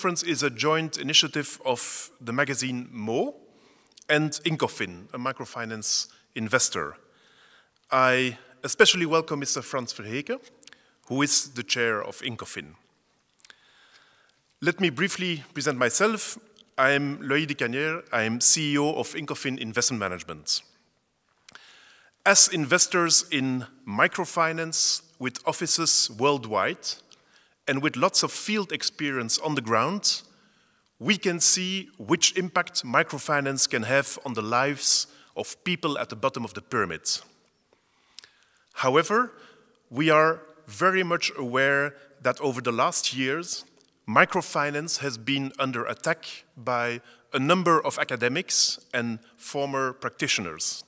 conference is a joint initiative of the magazine Mo and Incofin, a microfinance investor. I especially welcome Mr. Frans Verheke, who is the chair of Incofin. Let me briefly present myself. I am Loïc De Cannière. I am CEO of Incofin Investment Management. As investors in microfinance with offices worldwide and with lots of field experience on the ground, we can see which impact microfinance can have on the lives of people at the bottom of the pyramid. However, we are very much aware that over the last years, microfinance has been under attack by a number of academics and former practitioners.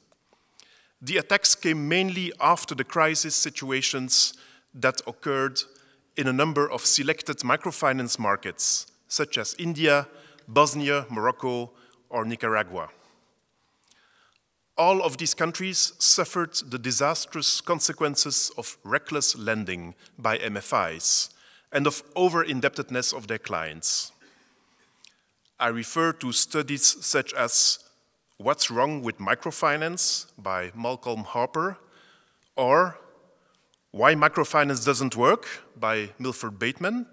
The attacks came mainly after the crisis situations that occurred in a number of selected microfinance markets, such as India, Bosnia, Morocco, or Nicaragua. All of these countries suffered the disastrous consequences of reckless lending by MFIs and of over-indebtedness of their clients. I refer to studies such as What's Wrong with Microfinance by Malcolm Harper, or Why Microfinance Doesn't Work by Milford Bateman,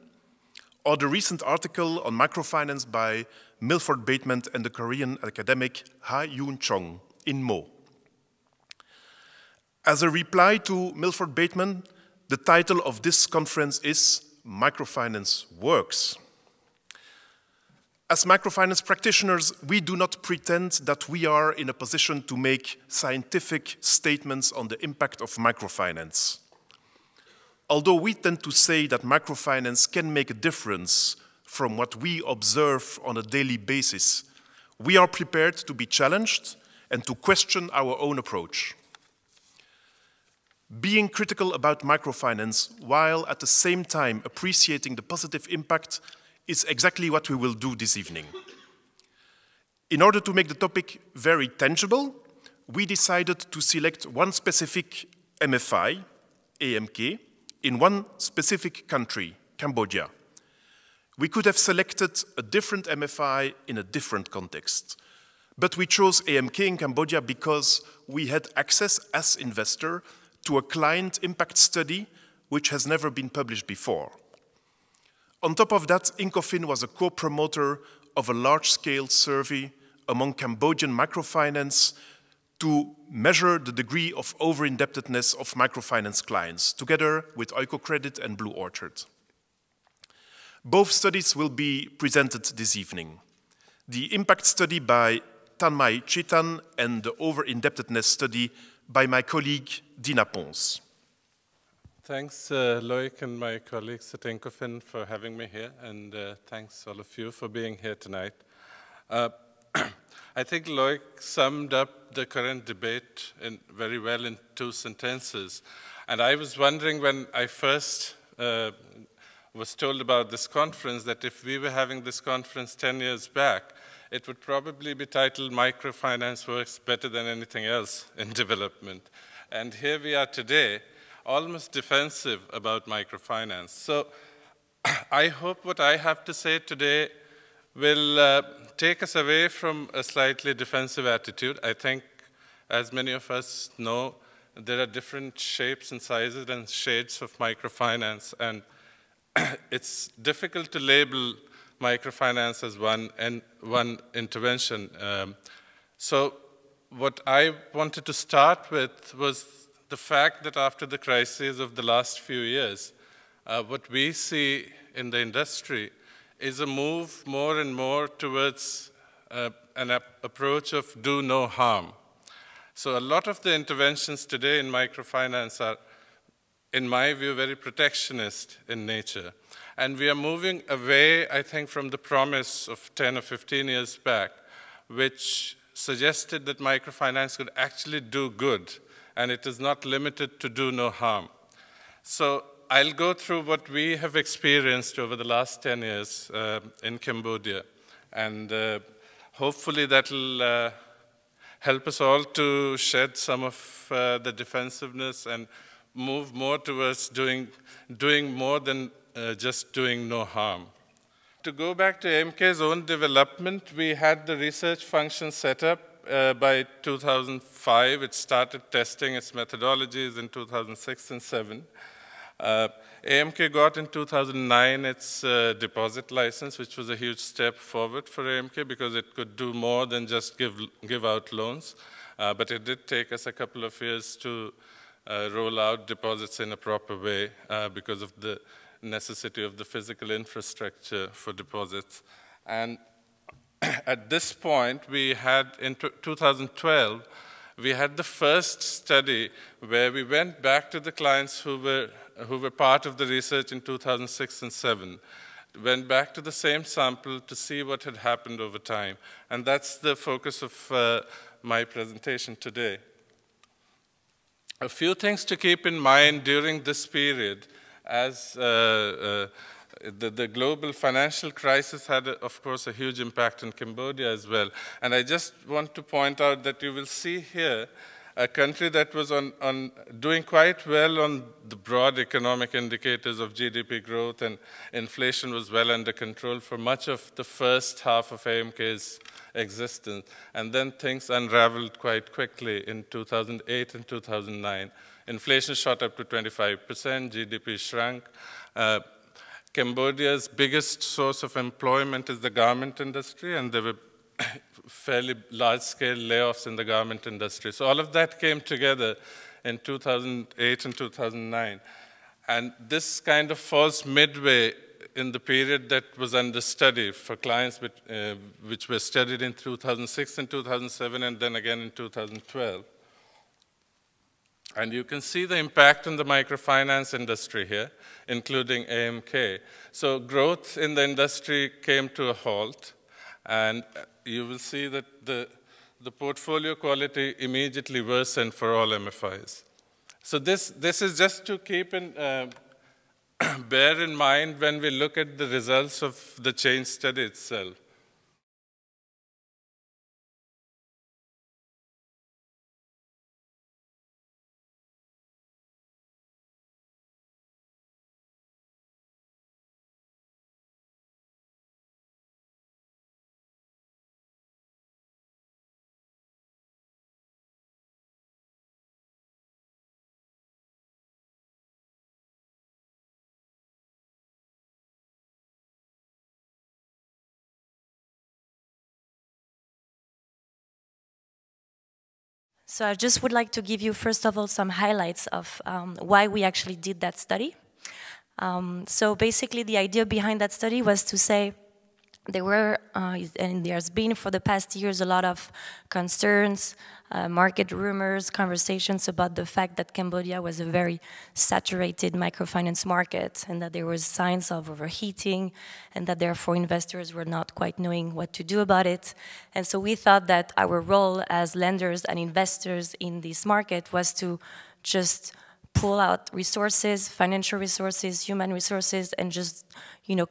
or the recent article on microfinance by Milford Bateman and the Korean academic Ha-Yoon Chong in Mo. As a reply to Milford Bateman, the title of this conference is Microfinance Works. As microfinance practitioners, we do not pretend that we are in a position to make scientific statements on the impact of microfinance. Although we tend to say that microfinance can make a difference from what we observe on a daily basis, we are prepared to be challenged and to question our own approach. Being critical about microfinance while at the same time appreciating the positive impact is exactly what we will do this evening. In order to make the topic very tangible, we decided to select one specific MFI, AMK, in one specific country, Cambodia. We could have selected a different MFI in a different context, but we chose AMK in Cambodia because we had access as investor to a client impact study which has never been published before. On top of that, Incofin was a co-promoter of a large-scale survey among Cambodian microfinance to measure the degree of over-indebtedness of microfinance clients, together with Oikocredit and Blue Orchard. Both studies will be presented this evening. The impact study by Tanmay Chetan and the over-indebtedness study by my colleague Dina Pons. Thanks, Loïc and my colleagues at Incofin for having me here, and thanks all of you for being here tonight. I think Loïc summed up the current debate very well in 2 sentences. And I was wondering when I first was told about this conference that if we were having this conference 10 years back, it would probably be titled Microfinance Works Better Than Anything Else in Development. And here we are today, almost defensive about microfinance. So I hope what I have to say today will take us away from a slightly defensive attitude. I think, as many of us know, there are different shapes and sizes and shades of microfinance, and it's difficult to label microfinance as one intervention. So what I wanted to start with was the fact that after the crises of the last few years, what we see in the industry is a move more and more towards an approach of do no harm. So a lot of the interventions today in microfinance are, in my view, very protectionist in nature. And we are moving away, I think, from the promise of 10 or 15 years back, which suggested that microfinance could actually do good, and it is not limited to do no harm. So I'll go through what we have experienced over the last 10 years in Cambodia, and hopefully that will help us all to shed some of the defensiveness and move more towards doing more than just doing no harm. To go back to AMK's own development, we had the research function set up by 2005. It started testing its methodologies in 2006 and 2007. AMK got in 2009 its deposit license, which was a huge step forward for AMK because it could do more than just give out loans. But it did take us a couple of years to roll out deposits in a proper way because of the necessity of the physical infrastructure for deposits. And at this point, we had, in 2012, we had the first study where we went back to the clients who were part of the research in 2006 and 2007, went back to the same sample to see what had happened over time. And that's the focus of my presentation today. A few things to keep in mind during this period, as the global financial crisis had, of course, a huge impact in Cambodia as well. And I just want to point out that you will see here a country that was doing quite well on the broad economic indicators of GDP growth, and inflation was well under control for much of the first half of AMK's existence. And then things unraveled quite quickly in 2008 and 2009. Inflation shot up to 25%, GDP shrunk. Cambodia's biggest source of employment is the garment industry, and there were fairly large-scale layoffs in the garment industry. So all of that came together in 2008 and 2009. And this kind of falls midway in the period that was under study for clients which were studied in 2006 and 2007, and then again in 2012. And you can see the impact on the microfinance industry here, including AMK. So growth in the industry came to a halt, and you will see that the portfolio quality immediately worsened for all MFIs. So this is just to keep bear in mind when we look at the results of the change study itself. So I just would like to give you, first of all, some highlights of why we actually did that study. So basically, the idea behind that study was to say there were, and there's been for the past years, a lot of concerns, market rumors, conversations about the fact that Cambodia was a very saturated microfinance market and that there was signs of overheating and that therefore investors were not quite knowing what to do about it. And so we thought that our role as lenders and investors in this market was to just pull out resources, financial resources, human resources, and just,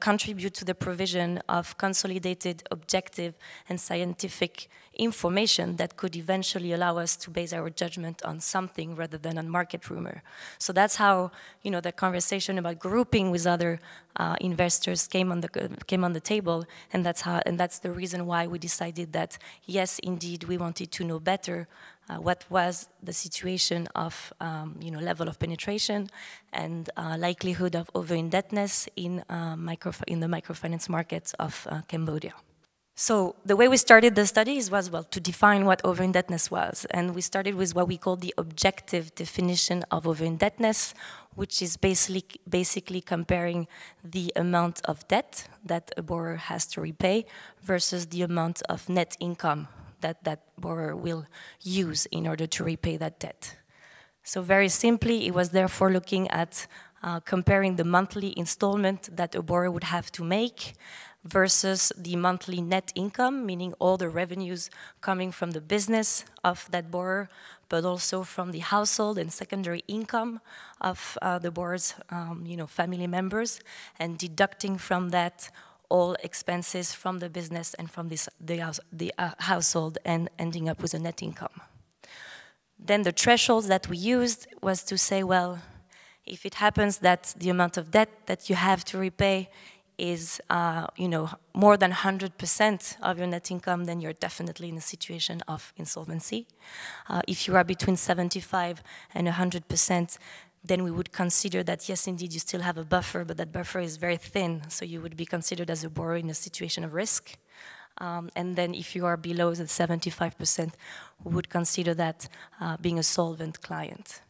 contribute to the provision of consolidated, objective, and scientific information that could eventually allow us to base our judgment on something rather than on market rumor. So that's how, the conversation about grouping with other investors came on the table, and that's the reason why we decided that yes, indeed, we wanted to know better what was the situation of level of penetration and likelihood of over-indebtedness in the microfinance markets of Cambodia. So the way we started the studies was, to define what over-indebtedness was. And we started with what we call the objective definition of over-indebtedness, which is basically comparing the amount of debt that a borrower has to repay versus the amount of net income that borrower will use in order to repay that debt. So very simply, it was therefore looking at comparing the monthly installment that a borrower would have to make versus the monthly net income, meaning all the revenues coming from the business of that borrower, but also from the household and secondary income of the borrower's family members, and deducting from that all expenses from the business and from the household, and ending up with a net income. Then the thresholds that we used was to say, well, if it happens that the amount of debt that you have to repay is, more than 100% of your net income, then you're definitely in a situation of insolvency. If you are between 75 and 100%, then we would consider that, yes, indeed, you still have a buffer, but that buffer is very thin, so you would be considered as a borrower in a situation of risk. And then if you are below the 75%, we would consider that being a solvent client.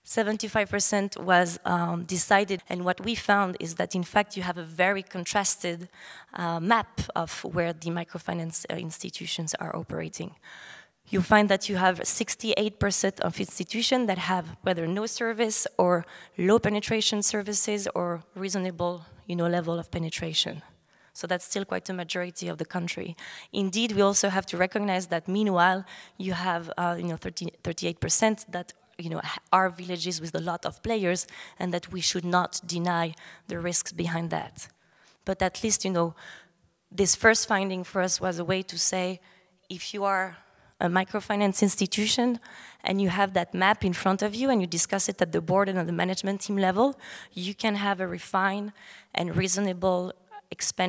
75% was decided, and what we found is that in fact you have a very contrasted map of where the microfinance institutions are operating. You find that you have 68% of institutions that have whether no service or low penetration services or reasonable level of penetration. So that's still quite a majority of the country. Indeed, we also have to recognize that meanwhile you have 38% that are villages with a lot of players, and that we should not deny the risks behind that. But at least, this first finding for us was a way to say, if you are a microfinance institution and you have that map in front of you and you discuss it at the board and at the management team level, you can have a refined and reasonable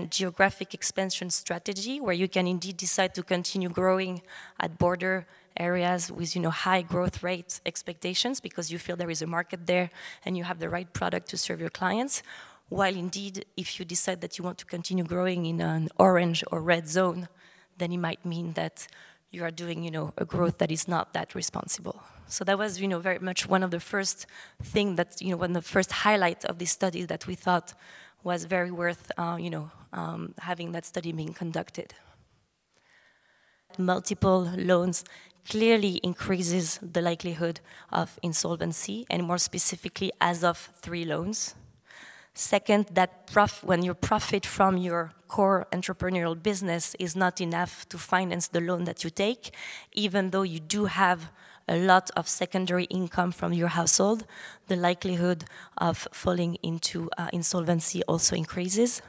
geographic expansion strategy where you can indeed decide to continue growing at border areas with high growth rate expectations because you feel there is a market there and you have the right product to serve your clients, while indeed if you decide that you want to continue growing in an orange or red zone, then it might mean that you are doing a growth that is not that responsible. So that was very much one of the first thing that one of the first highlight of this study that we thought was very worth having that study being conducted. Multiple loans clearly increases the likelihood of insolvency, and more specifically as of 3 loans. Second, that when you profit from your core entrepreneurial business is not enough to finance the loan that you take, even though you do have a lot of secondary income from your household, the likelihood of falling into insolvency also increases.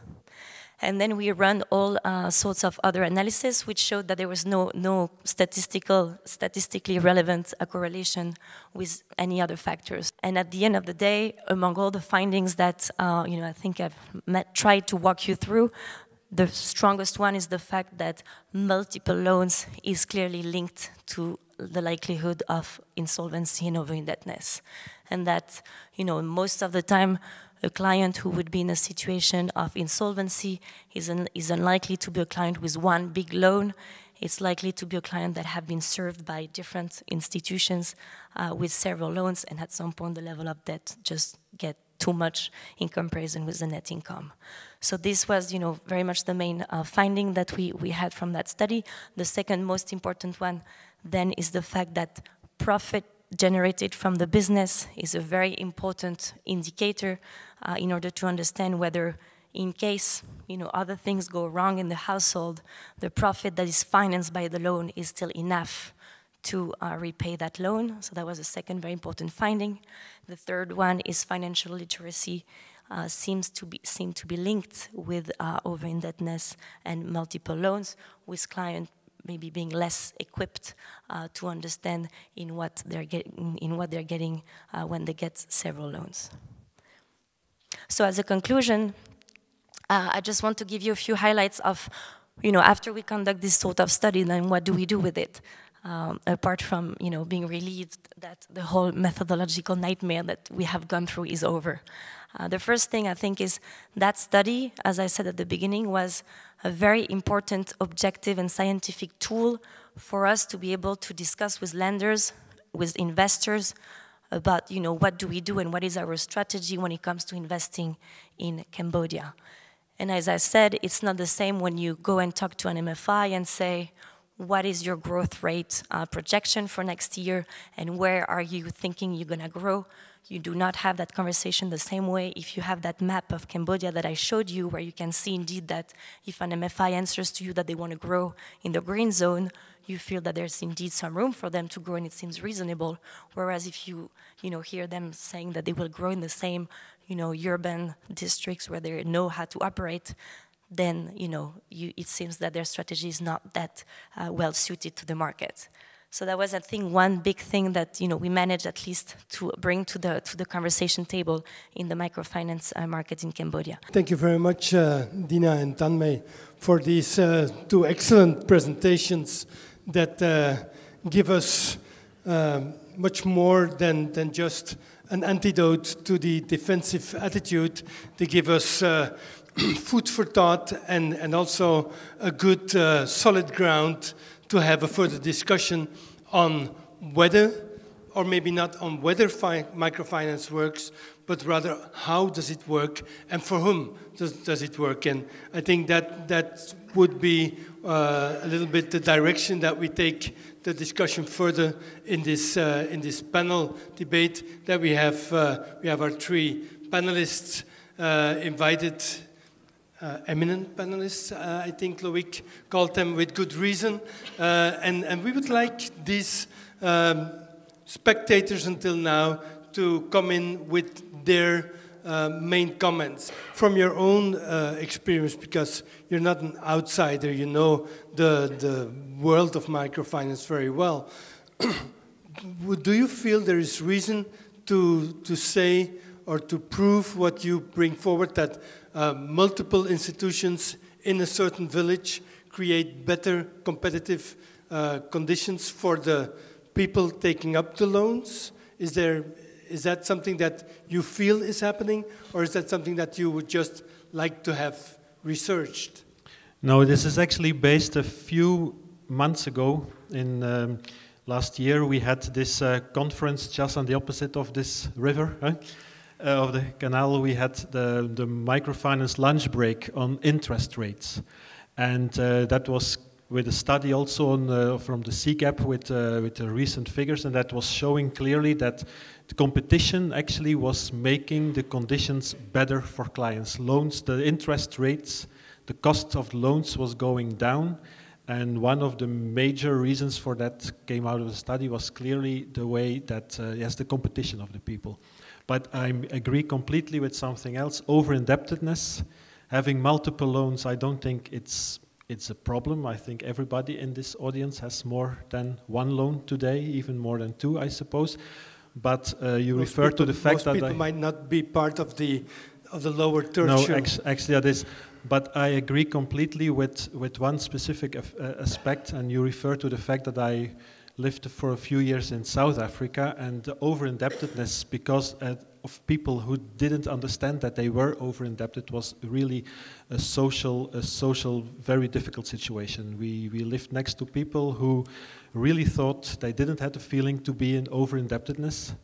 And then we run all sorts of other analysis, which showed that there was no statistically relevant correlation with any other factors. And at the end of the day, among all the findings that I think I've tried to walk you through, the strongest one is the fact that multiple loans is clearly linked to the likelihood of insolvency and over-indebtedness. And that, most of the time, a client who would be in a situation of insolvency is unlikely to be a client with one big loan. It's likely to be a client that have been served by different institutions with several loans, and at some point the level of debt just get too much in comparison with the net income. So this was, very much the main finding that we had from that study. The second most important one then is the fact that profit generated from the business is a very important indicator in order to understand whether, in case other things go wrong in the household, the profit that is financed by the loan is still enough to repay that loan. So that was a second very important finding. The third one is financial literacy seems to be linked with over-indebtedness and multiple loans, with clients maybe being less equipped to understand in what they're getting when they get several loans. So as a conclusion, I just want to give you a few highlights of, after we conduct this sort of study, then what do we do with it? Apart from, being relieved that the whole methodological nightmare that we have gone through is over. The first thing I think is that study, as I said at the beginning, was a very important objective and scientific tool for us to be able to discuss with lenders, with investors, about what do we do and what is our strategy when it comes to investing in Cambodia. And as I said, it's not the same when you go and talk to an MFI and say, what is your growth rate projection for next year, and where are you thinking you're going to grow? You do not have that conversation the same way if you have that map of Cambodia that I showed you, where you can see indeed that if an MFI answers to you that they want to grow in the green zone, you feel that there's indeed some room for them to grow and it seems reasonable. Whereas if you hear them saying that they will grow in the same urban districts where they know how to operate, then it seems that their strategy is not that well suited to the market. So that was, I think, one big thing that we managed at least to bring to the conversation table in the microfinance market in Cambodia. Thank you very much, Dina and Tanmay, for these two excellent presentations that give us much more than just an antidote to the defensive attitude. They give us food for thought and also a good solid ground to have a further discussion on whether, or maybe not on whether microfinance works, but rather how does it work and for whom does it work. And I think that would be a little bit the direction that we take the discussion further in this panel debate. That we have our three panelists invited. Eminent panelists, I think Loïc called them with good reason. And we would like these spectators until now to come in with their main comments from your own experience, because you're not an outsider, you know the world of microfinance very well. Do you feel there is reason to say or to prove what you bring forward, that multiple institutions in a certain village create better competitive conditions for the people taking up the loans? Is that something that you feel is happening, or is that something that you would just like to have researched? No, this is actually based a few months ago. In last year, we had this conference just on the opposite of this river, of the canal. We had the microfinance lunch break on interest rates, and that was with a study also on, from the CGAP with the recent figures, and that was showing clearly that the competition actually was making the conditions better for clients. Loans, the interest rates, the cost of loans was going down, and one of the major reasons for that came out of the study was clearly the way that, yes, the competition of the people. But I agree completely with something else. Over-indebtedness, having multiple loans, I don't think it's a problem. I think everybody in this audience has more than one loan today, even more than two, I suppose. But you refer to the fact that most people might not be part of the lower tertiary. No, actually that is. But I agree completely with one specific aspect, and you refer to the fact that I lived for a few years in South Africa, and the over-indebtedness because of people who didn't understand that they were over-indebted was really a social, very difficult situation. We lived next to people who really thought they didn't have the feeling to be in over-indebtedness,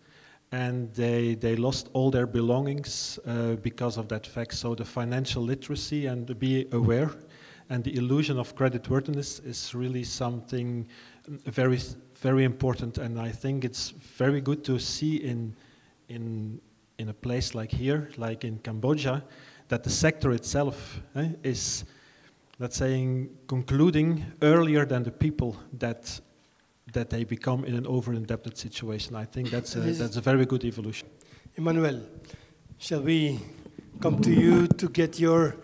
and they lost all their belongings because of that fact. So the financial literacy and to be aware and the illusion of creditworthiness is really something very, very important, and I think it's very good to see in a place like here, like in Cambodia, that the sector itself is, let's say, concluding earlier than the people that they become in an over-indebted situation. I think that's a very good evolution. Emmanuelle, shall we come to you to get your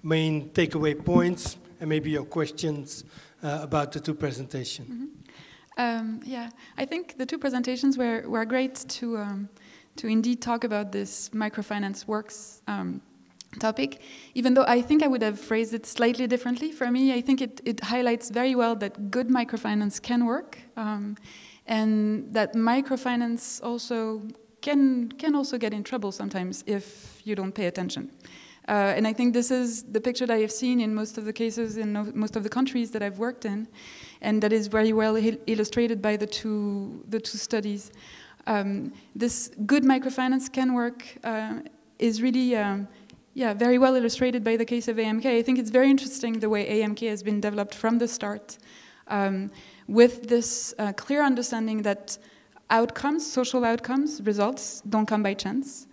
main takeaway points and maybe your questions about the two presentations? Mm-hmm. Yeah, I think the two presentations were great to indeed talk about this microfinance works topic, even though I think I would have phrased it slightly differently. For me, I think it highlights very well that good microfinance can work, and that microfinance also can also get in trouble sometimes if you don't pay attention. And I think this is the picture that I have seen in most of the cases in most of the countries that I've worked in, and that is very well illustrated by the two studies. This good microfinance can work is really very well illustrated by the case of AMK. I think it's very interesting the way AMK has been developed from the start, with this clear understanding that outcomes, social outcomes, results don't come by chance.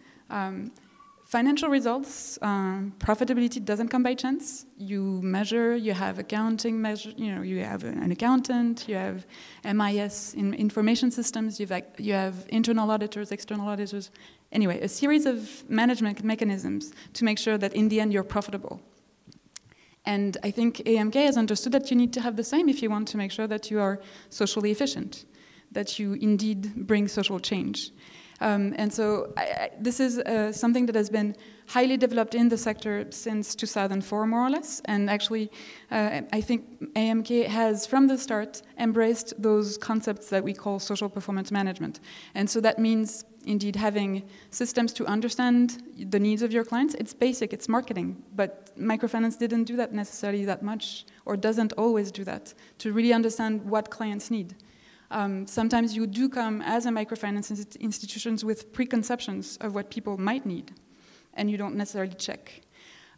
Financial results, profitability doesn't come by chance. You measure, you have accounting measure, you have an accountant, you have MIS in information systems, you have internal auditors, external auditors. Anyway, a series of management mechanisms to make sure that in the end you're profitable. And I think AMK has understood that you need to have the same if you want to make sure that you are socially efficient, that you indeed bring social change. And so this is something that has been highly developed in the sector since 2004, more or less. And actually, I think AMK has, from the start, embraced those concepts that we call social performance management. And so that means, indeed, having systems to understand the needs of your clients. It's basic, it's marketing. But microfinance didn't do that necessarily that much, or doesn't always do that, to really understand what clients need. Sometimes you do come as a microfinance institutions with preconceptions of what people might need, and you don't necessarily check.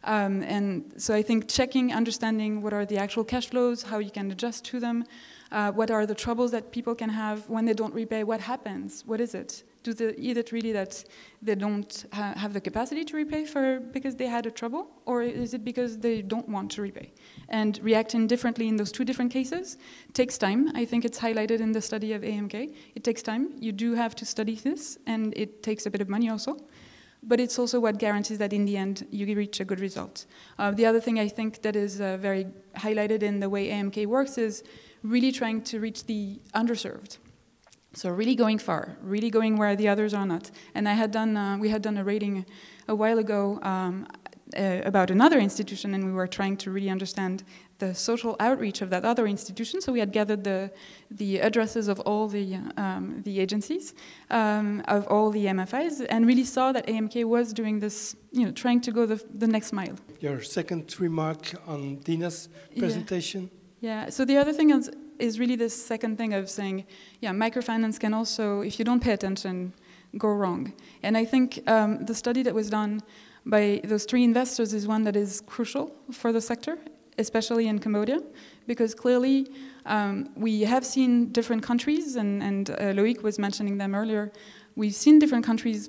And so I think checking, understanding what are the actual cash flows, how you can adjust to them, what are the troubles that people can have when they don't repay, what happens, what is it? Is it really that they don't have the capacity to repay because they had a trouble, or is it because they don't want to repay? And reacting differently in those two different cases takes time. I think it's highlighted in the study of AMK. It takes time. You do have to study this, and it takes a bit of money also. But it's also what guarantees that in the end you reach a good result. The other thing I think that is very highlighted in the way AMK works is really trying to reach the underserved. So really going far, really going where the others are not. And we had done a rating a while ago about another institution, and we were trying to really understand the social outreach of that other institution. So we had gathered the addresses of all the agencies, of all the MFIs, and really saw that AMK was doing this, trying to go the next mile. Your second remark on Dina's presentation? Yeah, so the other thing is really this second thing of saying, microfinance can also, if you don't pay attention, go wrong. And I think the study that was done by those 3 investors is one that is crucial for the sector, especially in Cambodia, because clearly we have seen different countries, and Loïc was mentioning them earlier. We've seen different countries,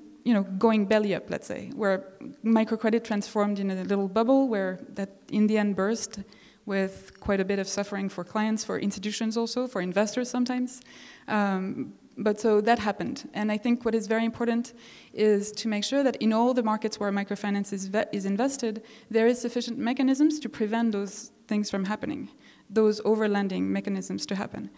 going belly up, let's say, where microcredit transformed in a little bubble where that in the end burst, with quite a bit of suffering for clients, for institutions also, for investors sometimes. But so that happened. And I think what is very important is to make sure that in all the markets where microfinance is invested, there is sufficient mechanisms to prevent those things from happening, those overlending mechanisms to happen.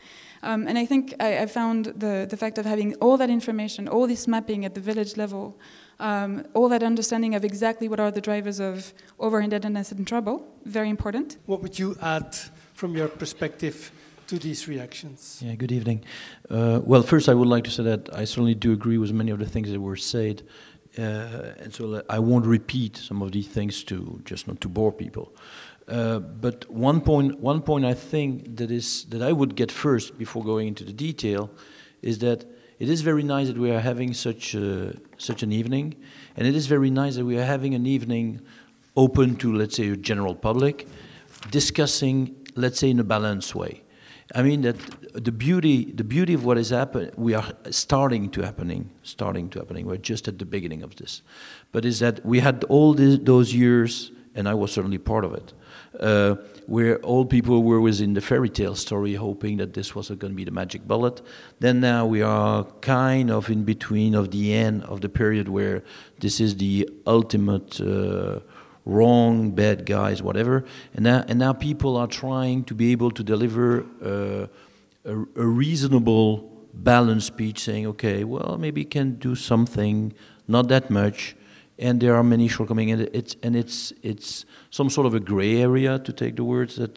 And I think I found the fact of having all that information, all this mapping at the village level, all that understanding of exactly what are the drivers of over-indebtedness and trouble, very important. What would you add from your perspective to these reactions? Yeah, good evening. Well, first I would like to say that I certainly do agree with many of the things that were said. And so I won't repeat some of these things just not to bore people. But one point I think that I would get first before going into the detail is that it is very nice that we are having such an evening, and it is very nice that we are having an evening open to, let's say, a general public, discussing, let's say, in a balanced way. I mean that the beauty of what is happening, we are starting to happening. We're just at the beginning of this, but is that we had all those years, and I was certainly part of it, where all people were within the fairy tale story, hoping that this was going to be the magic bullet. Then now we are kind of in between of the end of the period where this is the ultimate wrong, bad guys, whatever. And now people are trying to be able to deliver a reasonable, balanced speech, saying, okay, well, maybe can do something, not that much. And there are many shortcomings, and it's some sort of a gray area, to take the words that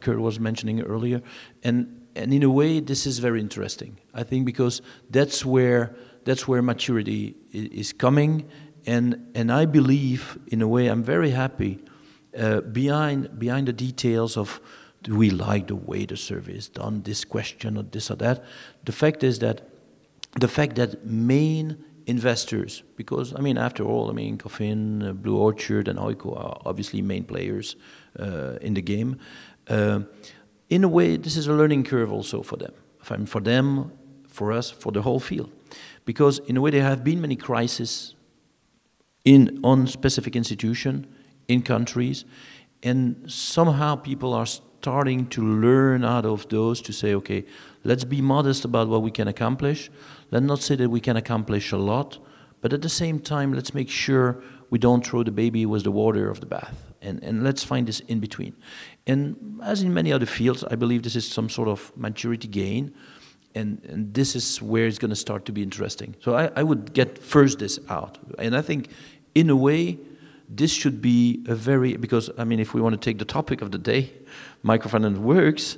Kurt was mentioning earlier. And in a way, this is very interesting, I think, because that's where maturity is coming. And I believe, in a way, I'm very happy behind the details of, do we like the way the survey is done, this question or this or that. The fact that main investors, because, I mean, after all, I mean, Incofin, Blue Orchard, and Oiko are obviously main players in the game. In a way, this is a learning curve also for them. For them, for us, for the whole field. Because, in a way, there have been many crises on specific institutions, in countries, and somehow people are starting to learn out of those to say, okay, let's be modest about what we can accomplish. Let's not say that we can accomplish a lot, but at the same time, let's make sure we don't throw the baby with the water of the bath. And let's find this in between. And as in many other fields, I believe this is some sort of maturity gain. And this is where it's going to start to be interesting. So I would get first this out. And I think, in a way, this should be a very, because, I mean, if we want to take the topic of the day, microfinance works,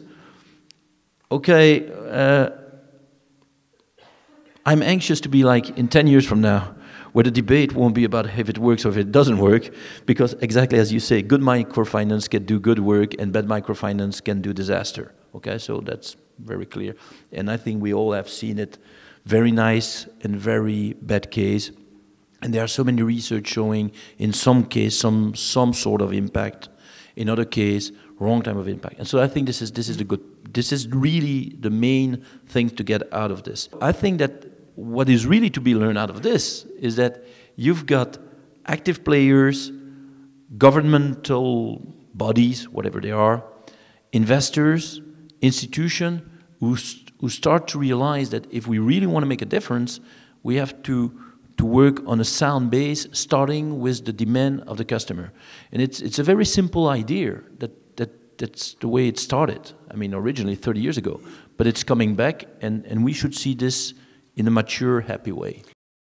okay, I'm anxious to be like in 10 years from now, where the debate won't be about if it works or if it doesn't work, because exactly as you say, good microfinance can do good work and bad microfinance can do disaster. Okay, so that's very clear. And I think we all have seen it, very nice and very bad case. And there are so many research showing, in some case, some sort of impact. In other case, wrong type of impact. And so I think this is really the main thing to get out of this. I think that what is really to be learned out of this is that you've got active players, governmental bodies, whatever they are, investors, institutions who start to realize that if we really want to make a difference, we have to work on a sound base, starting with the demand of the customer. And it's a very simple idea that's the way it started. I mean, originally 30 years ago, but it's coming back, and we should see this in a mature, happy way.